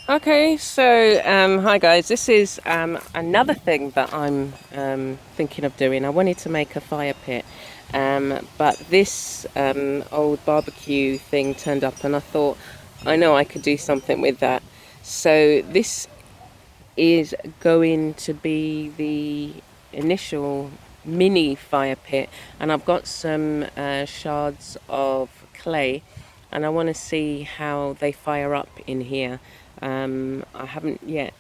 Okay, so hi guys. This is another thing that I'm thinking of doing. I wanted to make a fire pit, but this old barbecue thing turned up, and I thought, I know I could do something with that. So this is going to be the initial mini fire pit, and I've got some shards of clay, and I want to see how they fire up in here. I haven't yet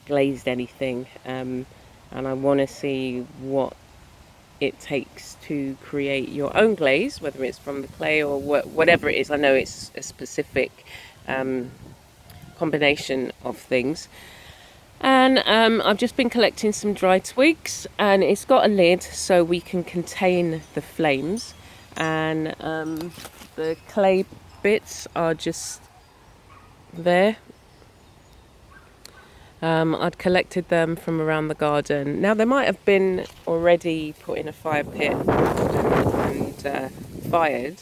glazed anything, and I want to see what it takes to create your own glaze, whether it's from the clay or whatever it is. I know it's a specific combination of things. And I've just been collecting some dry twigs, and it's got a lid so we can contain the flames. And the clay bits are just there. I'd collected them from around the garden. Now they might have been already put in a fire pit and fired,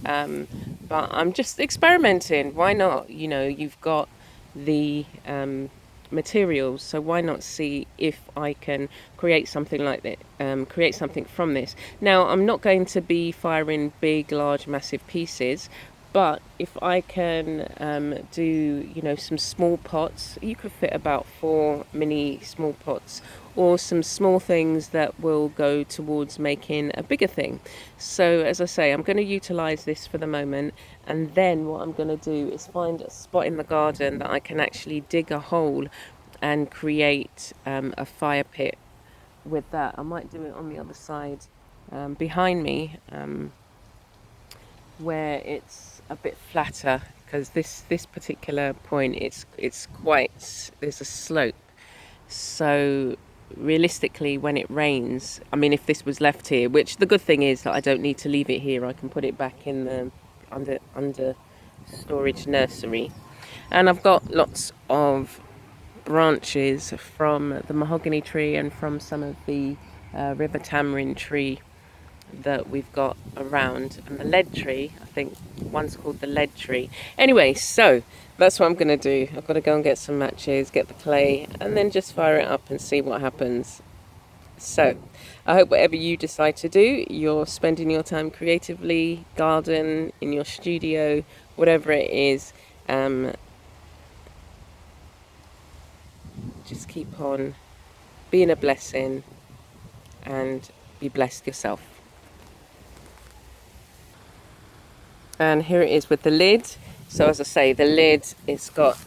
but I'm just experimenting. Why not? You know, you've got the materials, so why not see if I can create something like that, create something from this. Now I'm not going to be firing big, large, massive pieces, but if I can do, you know, some small pots, you could fit about 4 mini small pots, or some small things that will go towards making a bigger thing. So as I say, I'm going to utilize this for the moment, and then what I'm going to do is find a spot in the garden that I can actually dig a hole and create a fire pit with that. I might do it on the other side behind me, where it's a bit flatter, because this particular point, it's quite, there's a slope. So realistically, when it rains, I mean, if this was left here, which the good thing is that I don't need to leave it here, I can put it back in the under storage nursery. And I've got lots of branches from the mahogany tree and from some of the river tamarind tree that we've got around, and the lead tree, I think one's called the lead tree. Anyway, so that's what I'm going to do. I've got to go and get some matches, get the clay, and then just fire it up and see what happens. So I hope whatever you decide to do, you're spending your time creatively, garden, in your studio, whatever it is, just keep on being a blessing and be blessed yourself. And here it is with the lid. So as I say, the lid, it's got,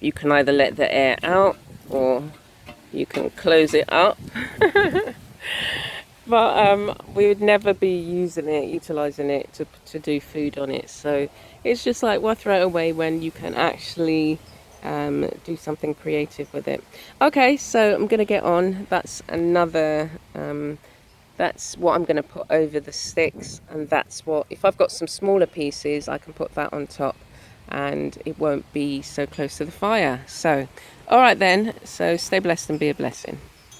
you can either let the air out or you can close it up. But we would never be utilizing it to do food on it. So it's just like, why throw it away when you can actually do something creative with it. Okay, so I'm going to get on. That's another... that's what I'm going to put over the sticks, and that's what, if I've got some smaller pieces, I can put that on top and it won't be so close to the fire. So, all right then, so stay blessed and be a blessing.